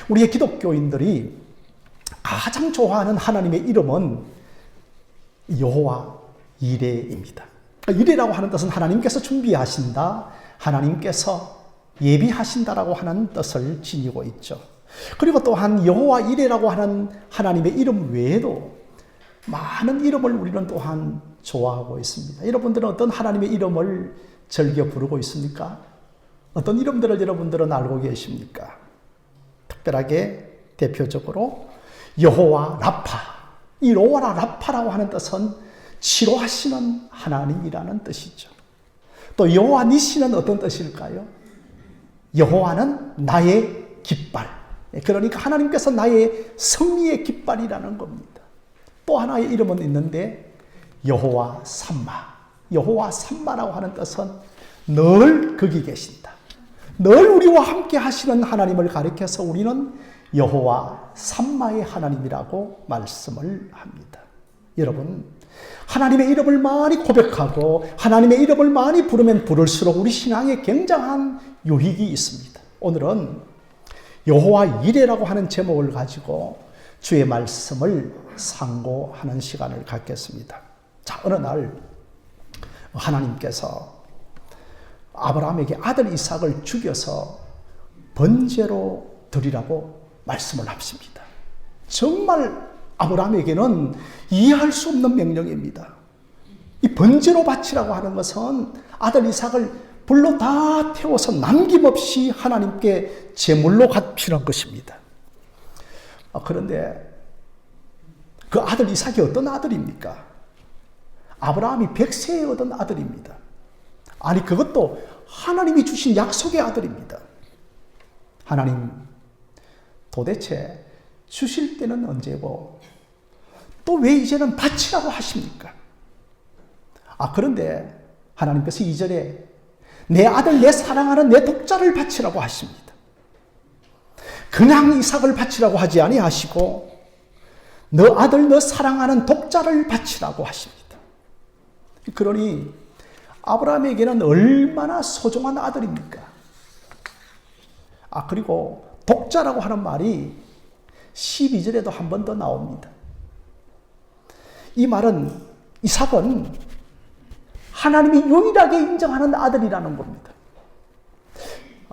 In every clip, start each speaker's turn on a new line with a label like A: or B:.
A: 우리의 기독교인들이 가장 좋아하는 하나님의 이름은 여호와 이레입니다. 이레라고 하는 뜻은 하나님께서 준비하신다, 하나님께서 예비하신다라고 하는 뜻을 지니고 있죠. 그리고 또한 여호와 이레라고 하는 하나님의 이름 외에도 많은 이름을 우리는 또한 좋아하고 있습니다. 여러분들은 어떤 하나님의 이름을 즐겨 부르고 있습니까? 어떤 이름들을 여러분들은 알고 계십니까? 특별하게 대표적으로 여호와 라파, 이 여호와 라파라고 하는 뜻은 치료하시는 하나님이라는 뜻이죠. 또 여호와 니시는 어떤 뜻일까요? 여호와는 나의 깃발, 그러니까 하나님께서 나의 승리의 깃발이라는 겁니다. 또 하나의 이름은 있는데 여호와 삼마, 여호와 삼마라고 하는 뜻은 늘 거기 계신다, 늘 우리와 함께 하시는 하나님을 가리켜서 우리는 여호와 삼마의 하나님이라고 말씀을 합니다. 여러분, 하나님의 이름을 많이 고백하고 하나님의 이름을 많이 부르면 부를수록 우리 신앙에 굉장한 유익이 있습니다. 오늘은 여호와 이레라고 하는 제목을 가지고 주의 말씀을 상고하는 시간을 갖겠습니다. 자, 어느 날 하나님께서 아브라함에게 아들 이삭을 죽여서 번제로 드리라고 말씀을 하십니다. 정말 아브라함에게는 이해할 수 없는 명령입니다. 이 번제로 바치라고 하는 것은 아들 이삭을 불로 다 태워서 남김없이 하나님께 제물로 바치는 것입니다. 그런데 그 아들 이삭이 어떤 아들입니까? 아브라함이 100세에 얻은 아들입니다. 아니, 그것도 하나님이 주신 약속의 아들입니다. 하나님, 도대체 주실 때는 언제고 또 왜 이제는 바치라고 하십니까? 그런데 하나님께서 2절에 내 아들, 내 사랑하는 내 독자를 바치라고 하십니다. 그냥 이삭을 바치라고 하지 아니하시고 너 아들, 너 사랑하는 독자를 바치라고 하십니다. 그러니 아브라함에게는 얼마나 소중한 아들입니까? 그리고 독자라고 하는 말이 12절에도 한 번 더 나옵니다. 이 말은 이삭은 하나님이 유일하게 인정하는 아들이라는 겁니다.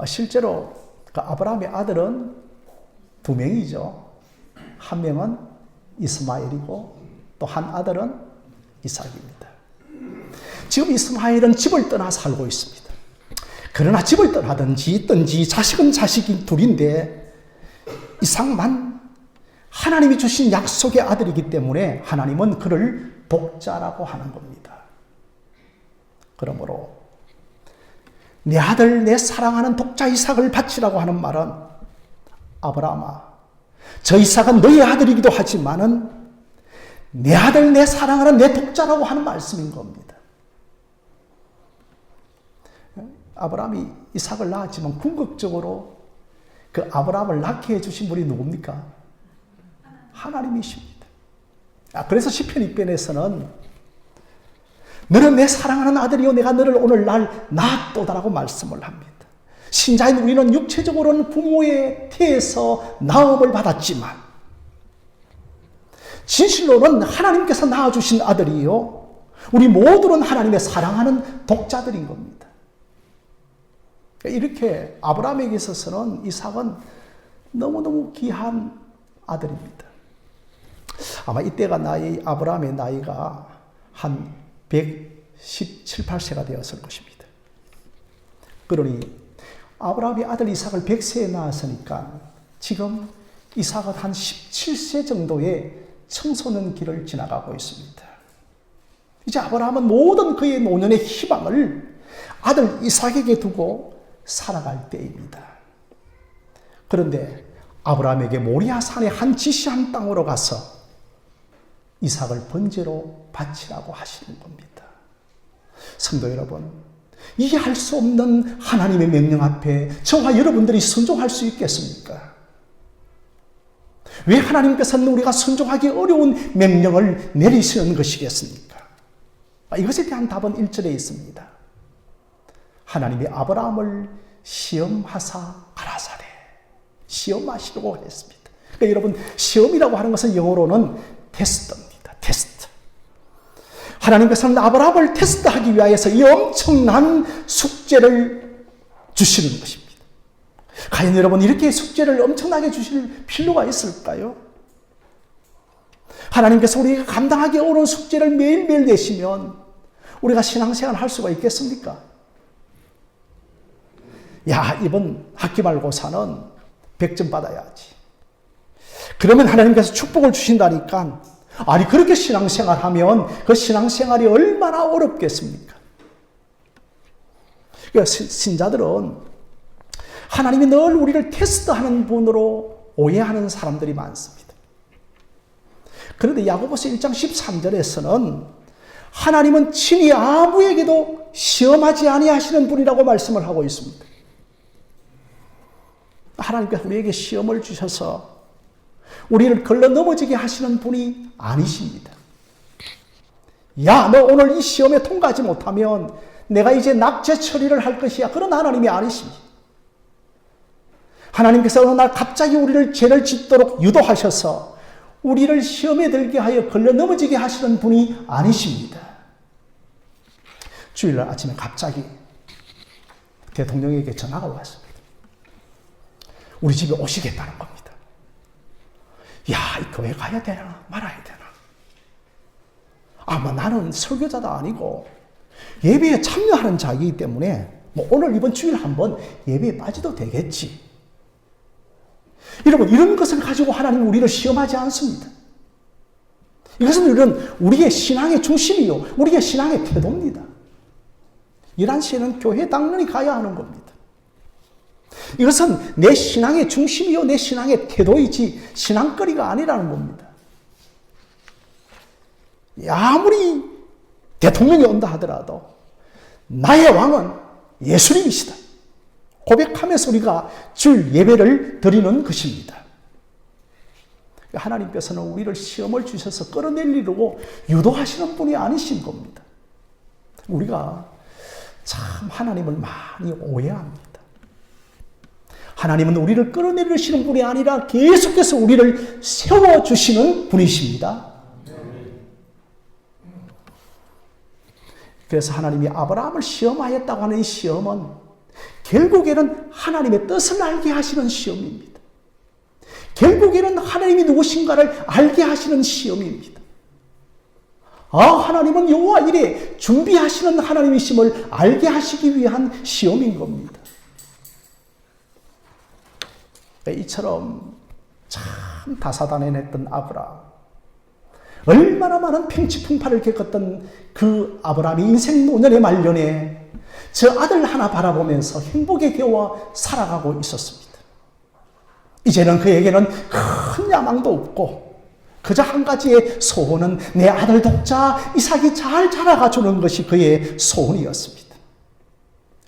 A: 실제로 그 아브라함의 아들은 2명이죠. 한 명은 이스마엘이고 또 한 아들은 이삭입니다. 지금 이스마엘은 집을 떠나 살고 있습니다. 그러나 집을 떠나든지 자식은 자식이 둘인데 이삭만 하나님이 주신 약속의 아들이기 때문에 하나님은 그를 독자라고 하는 겁니다. 그러므로 내 아들, 내 사랑하는 독자 이삭을 바치라고 하는 말은 아브라함아, 저 이삭은 너의 아들이기도 하지만은 내 아들, 내 사랑하는 내 독자라고 하는 말씀인 겁니다. 아브라함이 이삭을 낳았지만 궁극적으로 그 아브라함을 낳게 해주신 분이 누굽니까? 하나님이십니다. 그래서 시편 2편에서는 너는 내 사랑하는 아들이요 내가 너를 오늘날 낳았도다라고 말씀을 합니다. 신자인 우리는 육체적으로는 부모의 태에서 낳음을 받았지만 진실로는 하나님께서 낳아주신 아들이요 우리 모두는 하나님의 사랑하는 독자들인 겁니다. 이렇게 아브라함에게 있어서는 이삭은 너무너무 귀한 아들입니다. 아마 이때가 아브라함의 나이가 한 117, 8세가 되었을 것입니다. 그러니 아브라함이 아들 이삭을 100세에 낳았으니까 지금 이삭은 한 17세 정도의 청소년 길을 지나가고 있습니다. 이제 아브라함은 모든 그의 노년의 희망을 아들 이삭에게 두고 살아갈 때입니다. 그런데 아브라함에게 모리아 산의 한 지시한 땅으로 가서 이삭을 번제로 바치라고 하시는 겁니다. 성도 여러분, 이해할 수 없는 하나님의 명령 앞에 저와 여러분들이 순종할 수 있겠습니까? 왜 하나님께서는 우리가 순종하기 어려운 명령을 내리시는 것이겠습니까? 이것에 대한 답은 1절에 있습니다. 하나님이 아브라함을 시험하사 가라사대 시험하시려고 했습니다. 그러니까 여러분, 시험이라고 하는 것은 영어로는 테스트입니다. 테스트. 하나님께서는 아브라함을 테스트하기 위하여서 이 엄청난 숙제를 주시는 것입니다. 과연 여러분, 이렇게 숙제를 엄청나게 주실 필요가 있을까요? 하나님께서 우리가 감당하기 어려운 숙제를 매일매일 내시면 우리가 신앙생활 할 수가 있겠습니까? 야, 이번 학기말고사는 100점 받아야지. 그러면 하나님께서 축복을 주신다니까. 아니, 그렇게 신앙생활 하면 그 신앙생활이 얼마나 어렵겠습니까? 그러니까 신자들은 하나님이 늘 우리를 테스트하는 분으로 오해하는 사람들이 많습니다. 그런데 야고보서 1장 13절에서는 하나님은 친히 아무에게도 시험하지 아니하시는 분이라고 말씀을 하고 있습니다. 하나님께서 우리에게 시험을 주셔서 우리를 걸러 넘어지게 하시는 분이 아니십니다. 야, 너 오늘 이 시험에 통과하지 못하면 내가 이제 낙제 처리를 할 것이야. 그런 하나님이 아니십니다. 하나님께서 어느 날 갑자기 우리를 죄를 짓도록 유도하셔서 우리를 시험에 들게 하여 걸려 넘어지게 하시는 분이 아니십니다. 주일날 아침에 갑자기 대통령에게 전화가 왔습니다. 우리 집에 오시겠다는 겁니다. 야, 이 교회 가야 되나 말아야 되나. 아마 나는 설교자도 아니고 예배에 참여하는 자이기 때문에 뭐 오늘 이번 주일 한번 예배에 빠져도 되겠지. 여러분, 이런 것을 가지고 하나님은 우리를 시험하지 않습니다. 이것은 우리의 신앙의 중심이요, 우리의 신앙의 태도입니다. 11시에는 교회에 당연히 가야 하는 겁니다. 이것은 내 신앙의 중심이요, 내 신앙의 태도이지 신앙거리가 아니라는 겁니다. 아무리 대통령이 온다 하더라도 나의 왕은 예수님이시다 고백하면서 우리가 줄 예배를 드리는 것입니다. 하나님께서는 우리를 시험을 주셔서 끌어내리려고 유도하시는 분이 아니신 겁니다. 우리가 참 하나님을 많이 오해합니다. 하나님은 우리를 끌어내리시는 분이 아니라 계속해서 우리를 세워주시는 분이십니다. 그래서 하나님이 아브라함을 시험하였다고 하는 이 시험은 결국에는 하나님의 뜻을 알게 하시는 시험입니다. 결국에는 하나님이 누구신가를 알게 하시는 시험입니다. 아, 하나님은 여호와 이레 준비하시는 하나님이심을 알게 하시기 위한 시험인 겁니다. 이처럼 참 다사다난했던 아브라함, 얼마나 많은 팽치풍파를 겪었던 그 아브라함이 인생 노년의 말년에 저 아들 하나 바라보면서 행복의 겨와 살아가고 있었습니다. 이제는 그에게는 큰 야망도 없고 그저 한 가지의 소원은 내 아들 독자 이삭이 잘 자라가 주는 것이 그의 소원이었습니다.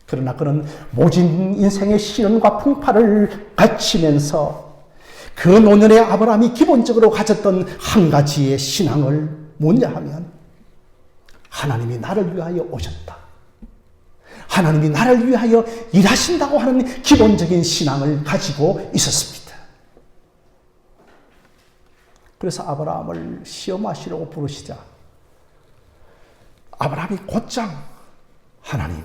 A: 그러나 그는 모진 인생의 시련과 풍파를 갖추면서 그 노년의 아브라함이 기본적으로 가졌던 한 가지의 신앙을 뭐냐 하면 하나님이 나를 위하여 오셨다. 하나님이 나를 위하여 일하신다고 하는 기본적인 신앙을 가지고 있었습니다. 그래서 아브라함을 시험하시려고 부르시자 아브라함이 곧장 하나님,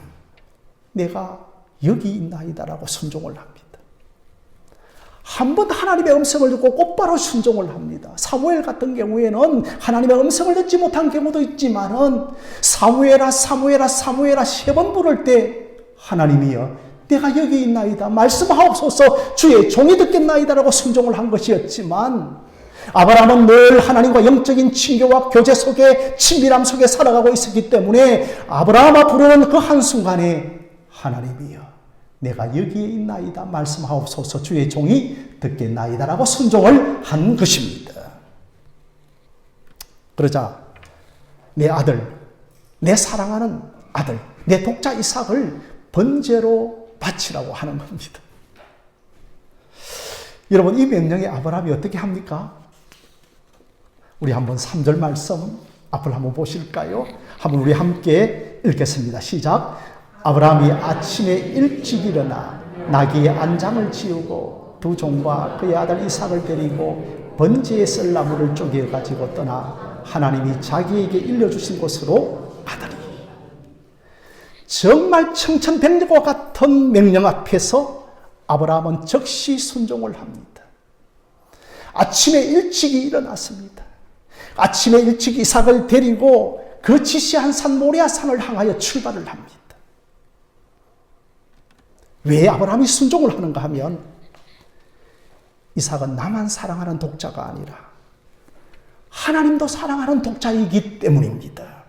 A: 내가 여기 있나이다라고 순종을 합니다. 한 번 하나님의 음성을 듣고 곧바로 순종을 합니다. 사무엘 같은 경우에는 하나님의 음성을 듣지 못한 경우도 있지만은 사무엘아 사무엘아 사무엘아 3번 부를 때 하나님이여 내가 여기 있나이다 말씀하옵소서 주의 종이 듣겠나이다라고 순종을 한 것이었지만 아브라함은 늘 하나님과 영적인 친교와 교제 속에 친밀함 속에 살아가고 있었기 때문에 아브라함아 부르는 그 한순간에 하나님이여 내가 여기에 있나이다 말씀하옵소서 주의 종이 듣겠나이다라고 순종을 한 것입니다. 그러자 내 아들, 내 사랑하는 아들, 내 독자 이삭을 번제로 바치라고 하는 겁니다. 여러분, 이 명령에 아브라함이 어떻게 합니까? 우리 한번 3절 말씀 앞을 한번 보실까요? 한번 우리 함께 읽겠습니다. 시작. 아브라함이 아침에 일찍 일어나 나귀의 안장을 지우고 두 종과 그의 아들 이삭을 데리고 번제의 썰나무를 쪼개 가지고 떠나 하나님이 자기에게 일러주신 곳으로 가더니 정말 청천벽력과 같은 명령 앞에서 아브라함은 즉시 순종을 합니다. 아침에 일찍이 일어났습니다. 아침에 일찍 이삭을 데리고 그 지시한 산 모리아산을 향하여 출발을 합니다. 왜 아브라함이 순종을 하는가 하면 이삭은 나만 사랑하는 독자가 아니라 하나님도 사랑하는 독자이기 때문입니다.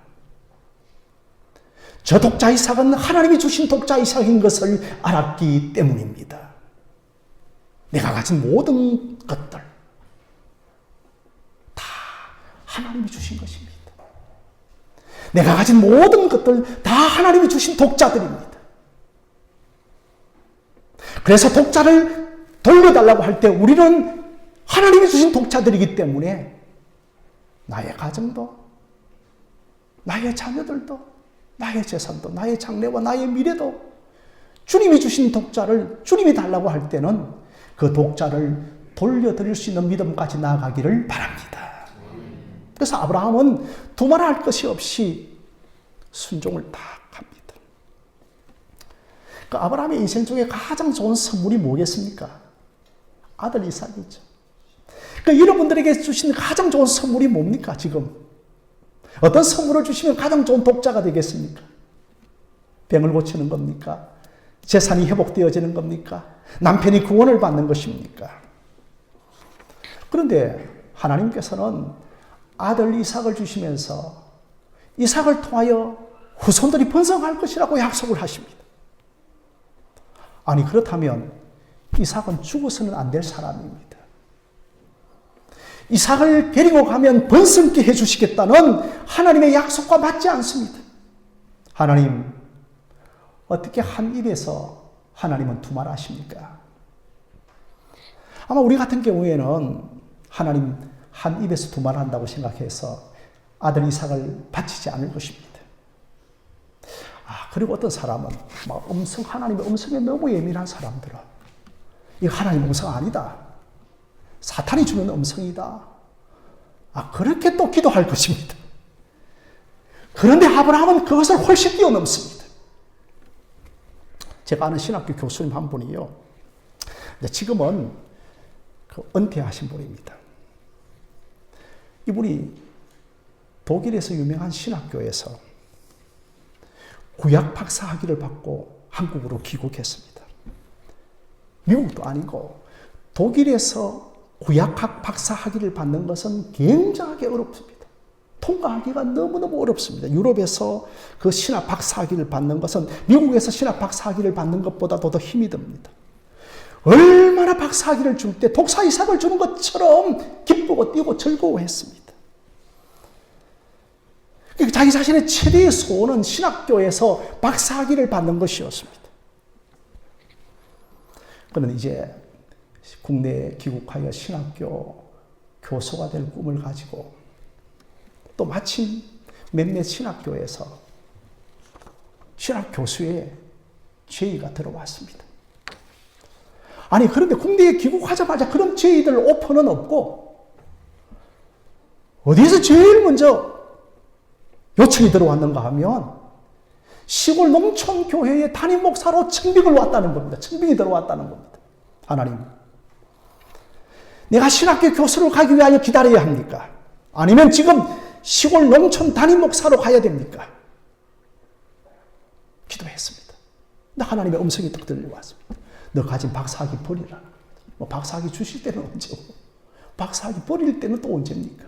A: 저 독자 이삭은 하나님이 주신 독자 이삭인 것을 알았기 때문입니다. 내가 가진 모든 것들 다 하나님이 주신 것입니다. 내가 가진 모든 것들 다 하나님이 주신 독자들입니다. 그래서 독자를 돌려달라고 할 때 우리는 하나님이 주신 독자들이기 때문에 나의 가정도, 나의 자녀들도, 나의 재산도, 나의 장래와 나의 미래도 주님이 주신 독자를 주님이 달라고 할 때는 그 독자를 돌려드릴 수 있는 믿음까지 나아가기를 바랍니다. 그래서 아브라함은 두말할 것이 없이 순종을 딱 합니다. 그 아브라함의 인생 중에 가장 좋은 선물이 뭐겠습니까? 아들 이삭이죠. 그 여러분들에게 주신 가장 좋은 선물이 뭡니까, 지금? 어떤 선물을 주시면 가장 좋은 독자가 되겠습니까? 병을 고치는 겁니까? 재산이 회복되어지는 겁니까? 남편이 구원을 받는 것입니까? 그런데 하나님께서는 아들 이삭을 주시면서 이삭을 통하여 후손들이 번성할 것이라고 약속을 하십니다. 아니, 그렇다면 이삭은 죽어서는 안 될 사람입니다. 이삭을 데리고 가면 번성케 해주시겠다는 하나님의 약속과 맞지 않습니다. 하나님, 어떻게 한 입에서 하나님은 두말하십니까? 아마 우리 같은 경우에는 하나님 한 입에서 두말한다고 생각해서 아들 이삭을 바치지 않을 것입니다. 그리고 어떤 사람은 막 하나님의 음성에 너무 예민한 사람들은 이거 하나님 음성 아니다. 사탄이 주는 음성이다. 그렇게 또 기도할 것입니다. 그런데 아브라함은 그것을 훨씬 뛰어넘습니다. 제가 아는 신학교 교수님 한 분이요. 지금은 은퇴하신 분입니다. 이분이 독일에서 유명한 신학교에서 구약 박사 학위를 받고 한국으로 귀국했습니다. 미국도 아니고 독일에서 구약학 박사 학위를 받는 것은 굉장하게 어렵습니다. 통과하기가 너무너무 어렵습니다. 유럽에서 그 신학 박사 학위를 받는 것은 미국에서 신학 박사 학위를 받는 것보다도 더 힘이 듭니다. 얼마나 박사 학위를 줄 때 독사 이삭을 주는 것처럼 기쁘고 뛰고 즐거워했습니다. 자기 자신의 최대의 소원은 신학교에서 박사 학위를 받는 것이었습니다. 그는 이제 국내에 귀국하여 신학교 교수가 될 꿈을 가지고 또 마침 몇몇 신학교에서 신학 교수의 제의가 들어왔습니다. 아니, 그런데 국내에 귀국하자마자 그런 제의들 오퍼는 없고 어디서 제일 먼저 요청이 들어왔는가 하면 시골 농촌 교회의 담임 목사로 청빙을 왔다는 겁니다. 청빙이 들어왔다는 겁니다. 하나님, 내가 신학교 교수로 가기 위하여 기다려야 합니까? 아니면 지금 시골 농촌 담임 목사로 가야 됩니까? 기도했습니다. 근데 하나님의 음성이 딱 들려왔습니다. 너 가진 박사학위 버리라. 박사학위 주실 때는 언제고, 박사학위 버릴 때는 또 언제입니까?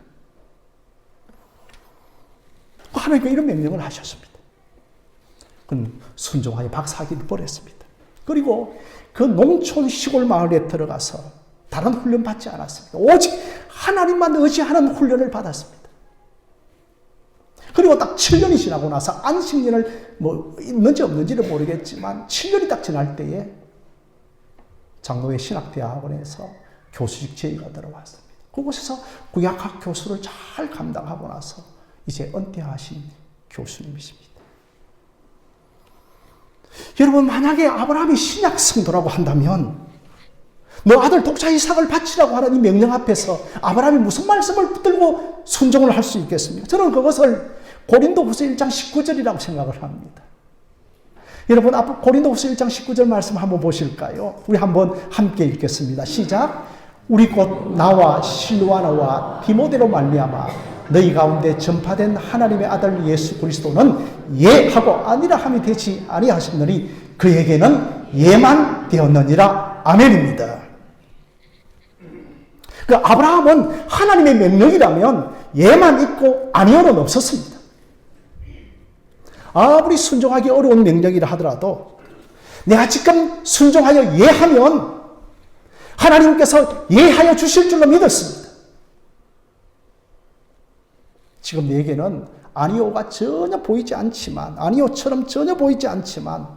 A: 하나님께 이런 명령을 하셨습니다. 그는 순종하여 박사학위를 버렸습니다. 그리고 그 농촌 시골 마을에 들어가서 다른 훈련 받지 않았습니다. 오직 하나님만 의지하는 훈련을 받았습니다. 그리고 딱 7년이 지나고 나서 안식년을 있는지 없는지는 모르겠지만 7년이 딱 지날 때에 장로회 신학대학원에서 교수직 제의가 들어왔습니다. 그곳에서 구약학 교수를 잘 감당하고 나서 이제 은퇴하신 교수님이십니다. 여러분, 만약에 아브라함이 신약 성도라고 한다면 너 아들 독자 이삭을 바치라고 하는 이 명령 앞에서 아브라함이 무슨 말씀을 붙들고 순종을 할 수 있겠습니까? 저는 그것을 고린도후서 1장 19절이라고 생각을 합니다. 여러분, 고린도후서 1장 19절 말씀 한번 보실까요? 우리 한번 함께 읽겠습니다. 시작. 우리 곧 나와 실루아나와 디모데로 말미암아 너희 가운데 전파된 하나님의 아들 예수 그리스도는 예하고 아니라 함이 되지 아니하셨느니 그에게는 예만 되었느니라. 아멘입니다. 그 아브라함은 하나님의 명령이라면 예만 있고 아니오는 없었습니다. 아무리 순종하기 어려운 명령이라 하더라도 내가 지금 순종하여 예하면 하나님께서 예하여 주실 줄로 믿었습니다. 지금 내게는 아니오가 전혀 보이지 않지만, 아니오처럼 전혀 보이지 않지만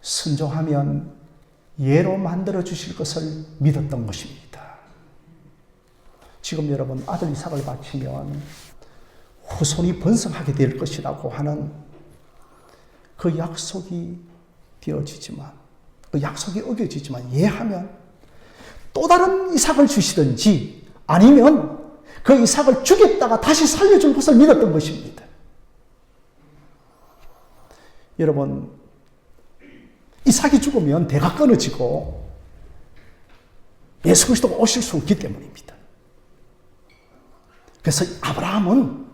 A: 순종하면 예로 만들어 주실 것을 믿었던 것입니다. 지금 여러분 아들 이삭을 바치면 후손이 번성하게 될 것이라고 하는 그 약속이 되어지지만, 그 약속이 어겨지지만 예하면 또 다른 이삭을 주시든지 아니면 그 이삭을 죽였다가 다시 살려줄 것을 믿었던 것입니다. 여러분, 이삭이 죽으면 대가 끊어지고 예수 그리스도가 오실 수 없기 때문입니다. 그래서 아브라함은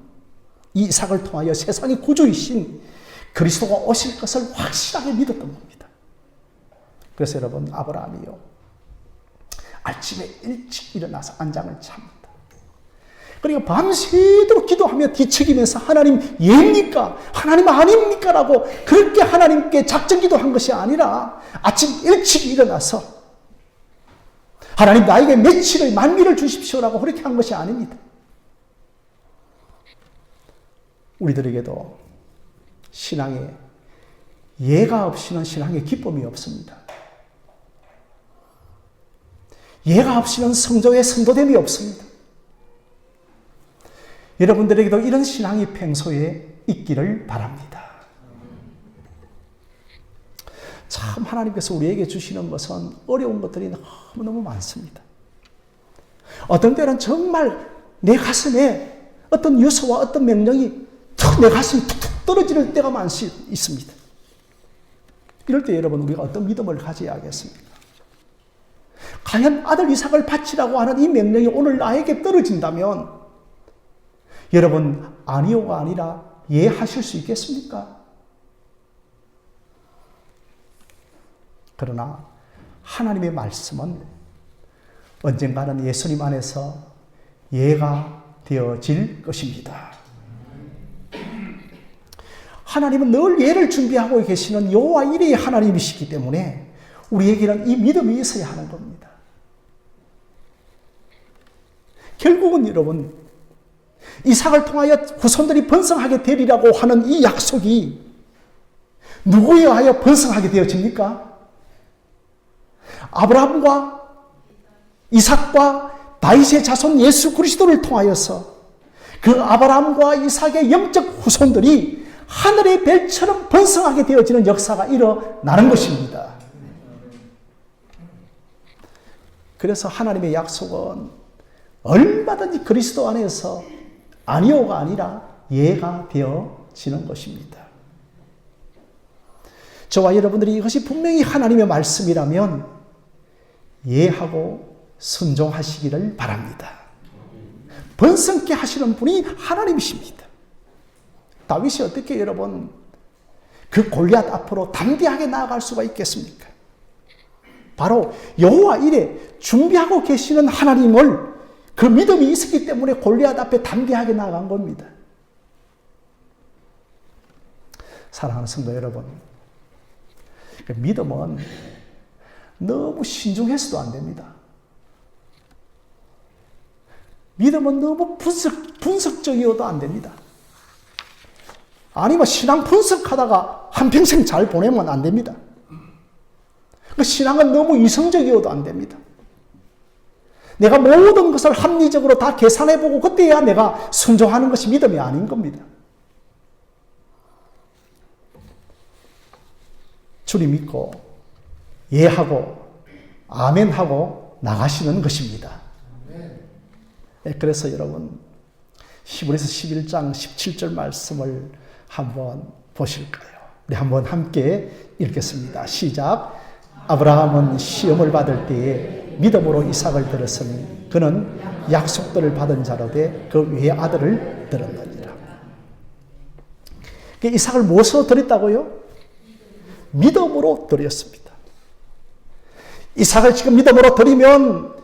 A: 이 이삭을 통하여 세상의 구주이신 그리스도가 오실 것을 확실하게 믿었던 겁니다. 그래서 여러분, 아브라함이요, 아침에 일찍 일어나서 안장을 찹니다. 그리고 밤새도록 기도하며 뒤척이면서 하나님 예입니까? 하나님 아닙니까? 라고 그렇게 하나님께 작정기도한 것이 아니라 아침 일찍 일어나서 하나님 나에게 며칠의 만미를 주십시오라고 그렇게 한 것이 아닙니다. 우리들에게도 신앙에 예가 없이는 신앙의 기쁨이 없습니다. 예가 없이는 성도의 성도됨이 없습니다. 여러분들에게도 이런 신앙이 평소에 있기를 바랍니다. 참 하나님께서 우리에게 주시는 것은 어려운 것들이 너무너무 많습니다. 어떤 때는 정말 내 가슴에 어떤 유서와 어떤 명령이 내 가슴이 툭툭 떨어지는 때가 있습니다. 이럴 때 여러분, 우리가 어떤 믿음을 가져야 하겠습니까? 과연 아들 이삭을 바치라고 하는 이 명령이 오늘 나에게 떨어진다면 여러분, 아니오가 아니라 예하실 수 있겠습니까? 그러나 하나님의 말씀은 언젠가는 예수님 안에서 예가 되어질 것입니다. 하나님은 늘 예를 준비하고 계시는 여호와 이레의 하나님이시기 때문에 우리에게는 이 믿음이 있어야 하는 겁니다. 결국은 여러분, 이삭을 통하여 후손들이 번성하게 되리라고 하는 이 약속이 누구에 의하여 번성하게 되어집니까? 아브라함과 이삭과 다윗의 자손 예수 그리스도를 통하여서 그 아브라함과 이삭의 영적 후손들이 하늘의 별처럼 번성하게 되어지는 역사가 일어나는 것입니다. 그래서 하나님의 약속은 얼마든지 그리스도 안에서 아니오가 아니라 예가 되어지는 것입니다. 저와 여러분들이 이것이 분명히 하나님의 말씀이라면 예하고 순종하시기를 바랍니다. 번성케 하시는 분이 하나님이십니다. 다윗이 어떻게 여러분 그 골리앗 앞으로 담대하게 나아갈 수가 있겠습니까? 바로 여호와 이레 준비하고 계시는 하나님을 그 믿음이 있었기 때문에 골리앗 앞에 담대하게 나아간 겁니다. 사랑하는 성도 여러분, 믿음은 너무 신중해서도 안 됩니다. 믿음은 너무 분석적이어도 안 됩니다. 아니면 신앙 분석하다가 한평생 잘 보내면 안 됩니다. 그 신앙은 너무 이성적이어도 안 됩니다. 내가 모든 것을 합리적으로 다 계산해보고 그때야 내가 순종하는 것이 믿음이 아닌 겁니다. 주님 믿고 예하고 아멘 하고 나가시는 것입니다. 그래서 여러분 히브리서 11장 17절 말씀을 한번 보실까요? 우리 한번 함께 읽겠습니다. 시작. 아브라함은 시험을 받을 때에 믿음으로 이삭을 들었으니 그는 약속들을 받은 자로 돼 그 외의 아들을 들었느니라. 이삭을 무엇으로 드렸다고요? 믿음으로 드렸습니다. 이삭을 지금 믿음으로 드리면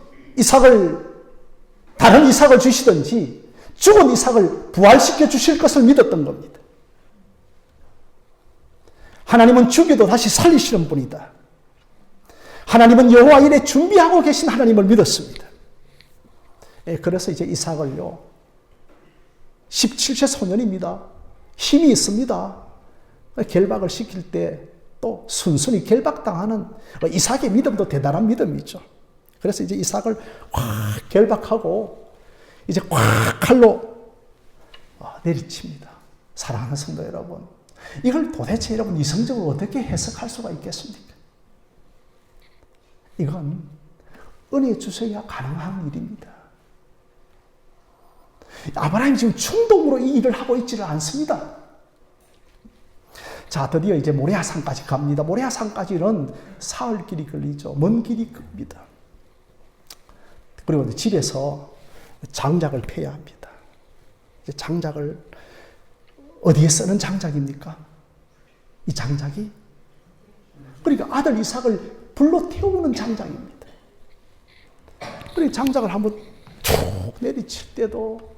A: 다른 이삭을 주시든지 죽은 이삭을 부활시켜 주실 것을 믿었던 겁니다. 하나님은 죽여도 다시 살리시는 분이다. 하나님은 여호와 일에 준비하고 계신 하나님을 믿었습니다. 그래서 이제 이삭을요, 17세 소년입니다. 힘이 있습니다. 결박을 시킬 때 또 순순히 결박당하는 이삭의 믿음도 대단한 믿음이죠. 그래서 이제 이삭을 확 결박하고 이제 확 칼로 내리칩니다. 사랑하는 성도 여러분, 이걸 도대체 여러분 이성적으로 어떻게 해석할 수가 있겠습니까? 이건 은혜 주셔야 가능한 일입니다. 아브라함이 지금 충동으로 이 일을 하고 있지를 않습니다. 자, 드디어 이제 모리아산까지 갑니다. 모리아산까지는 사흘 길이 걸리죠. 먼 길이 겁니다. 그리고 집에서 장작을 패야 합니다. 장작을 어디에 쓰는 장작입니까? 이 장작이? 그러니까 아들 이삭을 불로 태우는 장작입니다. 그리고 장작을 한번 툭 내리칠 때도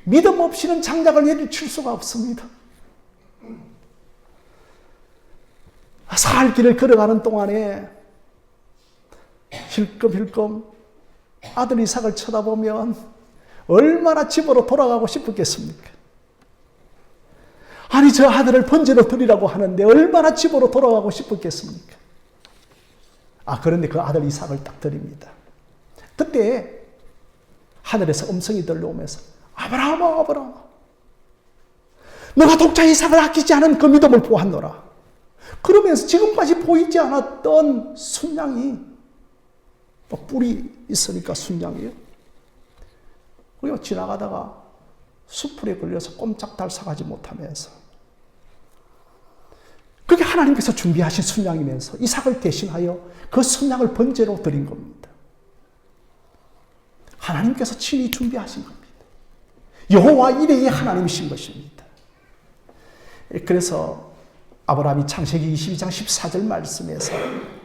A: 믿음 없이는 장작을 내리칠 수가 없습니다. 사흘 길을 걸어가는 동안에 힐끔힐끔 아들 이삭을 쳐다보면 얼마나 집으로 돌아가고 싶었겠습니까? 아니, 저 아들을 번제로 드리라고 하는데 얼마나 집으로 돌아가고 싶었겠습니까? 그런데 그 아들 이삭을 딱 드립니다. 그때 하늘에서 음성이 들려오면서 아브라함아, 아브라함아, 너가 독자 이삭을 아끼지 않은 그 믿음을 보았노라. 그러면서 지금까지 보이지 않았던 순양이, 뿔이 있으니까 순양이에요. 그리고 지나가다가 수풀에 걸려서 꼼짝달싹하지 못하면서, 그게 하나님께서 준비하신 순양이면서 이삭을 대신하여 그 순양을 번제로 드린 겁니다. 하나님께서 친히 준비하신 겁니다. 여호와 이레의 하나님이신 것입니다. 그래서 아브라함이 창세기 22장 14절 말씀에서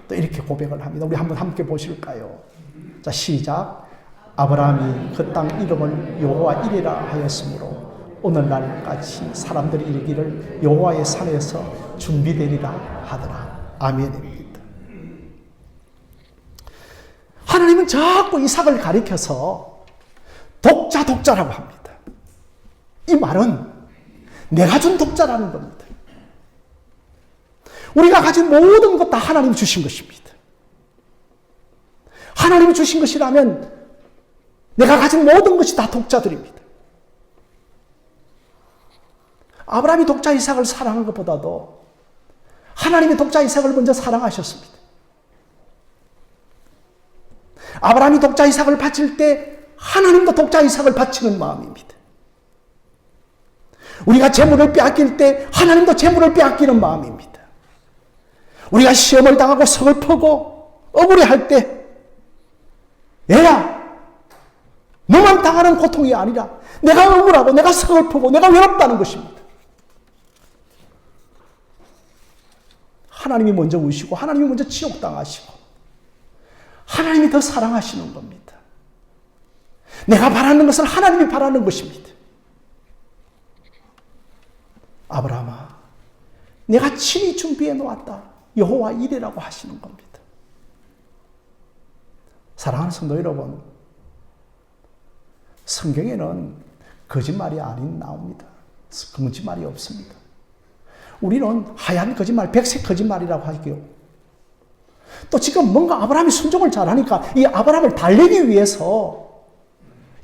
A: 또 이렇게 고백을 합니다. 우리 한번 함께 보실까요? 자, 시작. 아브라함이 그 땅 이름을 여호와 이레라 하였으므로 오늘날까지 사람들이 이르기를 여호와의 산에서 준비되리라 하더라. 아멘입니다. 하나님은 자꾸 이삭을 가리켜서 독자라고 합니다. 이 말은 내가 준 독자라는 겁니다. 우리가 가진 모든 것 다 하나님이 주신 것입니다. 하나님이 주신 것이라면 내가 가진 모든 것이 다 독자들입니다. 아브라함이 독자 이삭을 사랑한 것보다도 하나님이 독자 이삭을 먼저 사랑하셨습니다. 아브라함이 독자 이삭을 바칠 때 하나님도 독자 이삭을 바치는 마음입니다. 우리가 재물을 빼앗길 때 하나님도 재물을 빼앗기는 마음입니다. 우리가 시험을 당하고 서글프고 억울해할 때, 얘야, 너만 당하는 고통이 아니라 내가 억울하고 내가 서글프고 내가 외롭다는 것입니다. 하나님이 먼저 우시고 하나님이 먼저 지옥당하시고 하나님이 더 사랑하시는 겁니다. 내가 바라는 것을 하나님이 바라는 것입니다. 아브라함아, 내가 친히 준비해 놓았다. 여호와 이레라고 하시는 겁니다. 사랑하는 성도 여러분, 성경에는 거짓말이 아닌 나옵니다. 거짓말이 없습니다. 우리는 하얀 거짓말, 백색 거짓말이라고 하고요. 또 지금 뭔가 아브라함이 순종을 잘하니까 이 아브라함을 달래기 위해서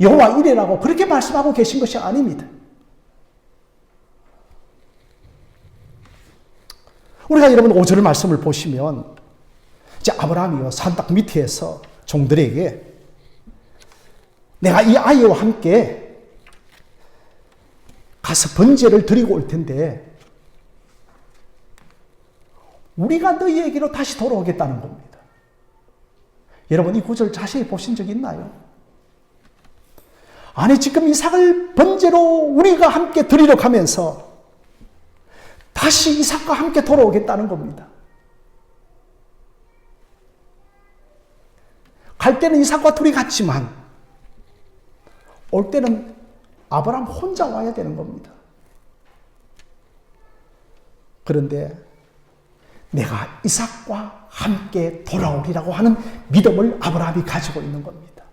A: 여호와 이레라고 그렇게 말씀하고 계신 것이 아닙니다. 우리가 여러분 5절 말씀을 보시면 이제 아브라함이요 산 딱 밑에서 종들에게 내가 이 아이와 함께 가서 번제를 드리고 올 텐데 우리가 너희에게로 다시 돌아오겠다는 겁니다. 여러분 이 구절 자세히 보신 적 있나요? 아니 지금 이삭을 번제로 우리가 함께 드리러 가면서 다시 이삭과 함께 돌아오겠다는 겁니다. 갈 때는 이삭과 둘이 갔지만 올 때는 아브라함 혼자 와야 되는 겁니다. 그런데 내가 이삭과 함께 돌아오리라고 하는 믿음을 아브라함이 가지고 있는 겁니다.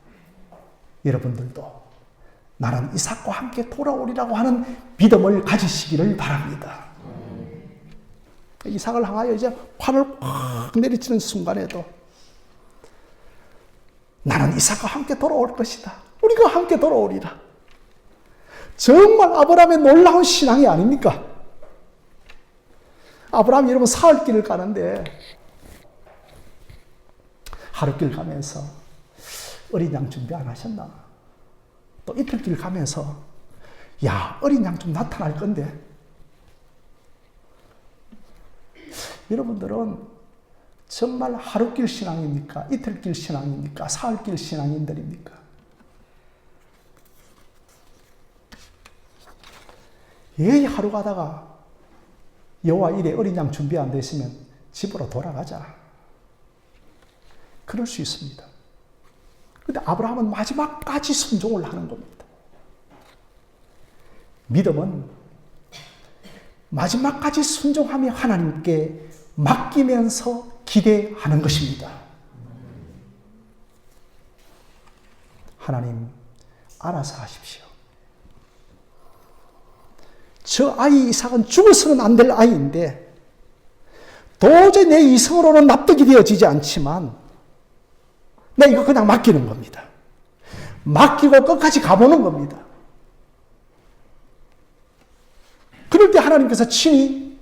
A: 여러분들도 나는 이삭과 함께 돌아오리라고 하는 믿음을 가지시기를 바랍니다. 이삭을 향하여 이제 팔을 확 내리치는 순간에도 나는 이삭과 함께 돌아올 것이다. 우리가 함께 돌아오리라. 정말 아브라함의 놀라운 신앙이 아닙니까? 아브라함이 여러분 사흘길을 가는데 하루길 가면서 어린 양 준비 안 하셨나? 또 이틀길 가면서 야 어린 양 좀 나타날 건데 여러분들은 정말 하루길 신앙입니까? 이틀길 신앙입니까? 사흘길 신앙인들입니까? 예, 하루 가다가 여호와 일에 어린 양 준비 안 됐으면 집으로 돌아가자. 그럴 수 있습니다. 그런데 아브라함은 마지막까지 순종을 하는 겁니다. 믿음은 마지막까지 순종하며 하나님께 맡기면서 기대하는 것입니다. 하나님, 알아서 하십시오. 저 아이 이삭은 죽어서는 안 될 아이인데 도저히 내 이성으로는 납득이 되어지지 않지만 내 이거 그냥 맡기는 겁니다. 맡기고 끝까지 가보는 겁니다. 그럴 때 하나님께서 친히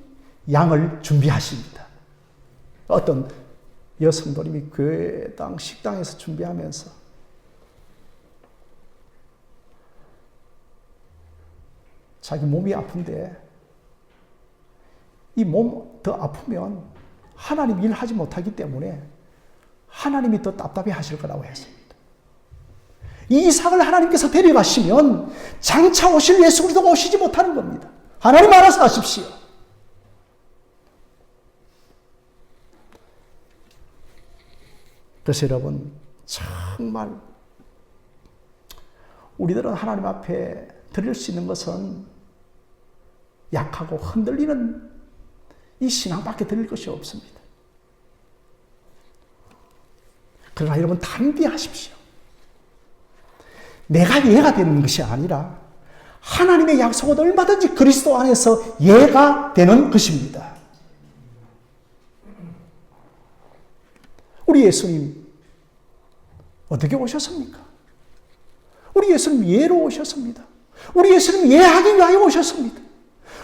A: 양을 준비하십니다. 어떤 여성도님이 교회당 식당에서 준비하면서 자기 몸이 아픈데 이 몸 더 아프면 하나님 일하지 못하기 때문에 하나님이 더 답답해 하실 거라고 했습니다. 이 이삭을 하나님께서 데려가시면 장차 오실 예수 그리스도가 오시지 못하는 겁니다. 하나님 알아서 하십시오. 그래서 여러분 정말 우리들은 하나님 앞에 드릴 수 있는 것은 약하고 흔들리는 이 신앙밖에 드릴 것이 없습니다. 그러나 여러분 담대하십시오. 내가 예가 되는 것이 아니라 하나님의 약속은 얼마든지 그리스도 안에서 예가 되는 것입니다. 우리 예수님 어떻게 오셨습니까? 우리 예수님 예로 오셨습니다. 우리 예수님 예하기 위하여 오셨습니다.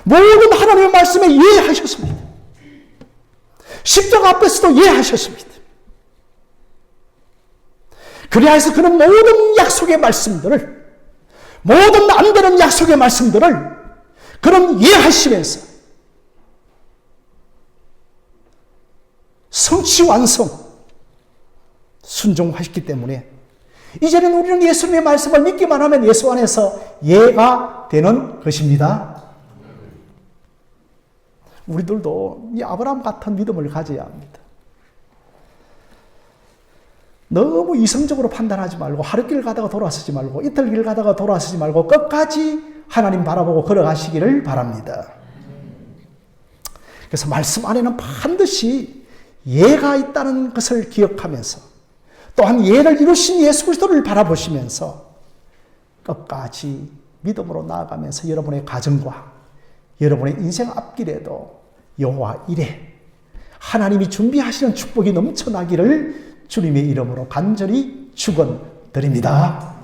A: 모든 하나님의 말씀에 예하셨습니다. 십자가 앞에서도 예하셨습니다. 그리하여서 그는 모든 약속의 말씀들을, 모든 안 되는 약속의 말씀들을 그는 예하시면서 성취 완성, 순종하셨기 때문에 이제는 우리는 예수님의 말씀을 믿기만 하면 예수 안에서 예가 되는 것입니다. 우리들도 이 아브라함 같은 믿음을 가져야 합니다. 너무 이성적으로 판단하지 말고 하루길 가다가 돌아서지 말고 이틀길 가다가 돌아서지 말고 끝까지 하나님 바라보고 걸어가시기를 바랍니다. 그래서 말씀 안에는 반드시 예가 있다는 것을 기억하면서 또한 예를 이루신 예수 그리스도를 바라보시면서 끝까지 믿음으로 나아가면서 여러분의 가정과 여러분의 인생 앞길에도 여호와 이레 하나님이 준비하시는 축복이 넘쳐나기를 주님의 이름으로 간절히 축원드립니다.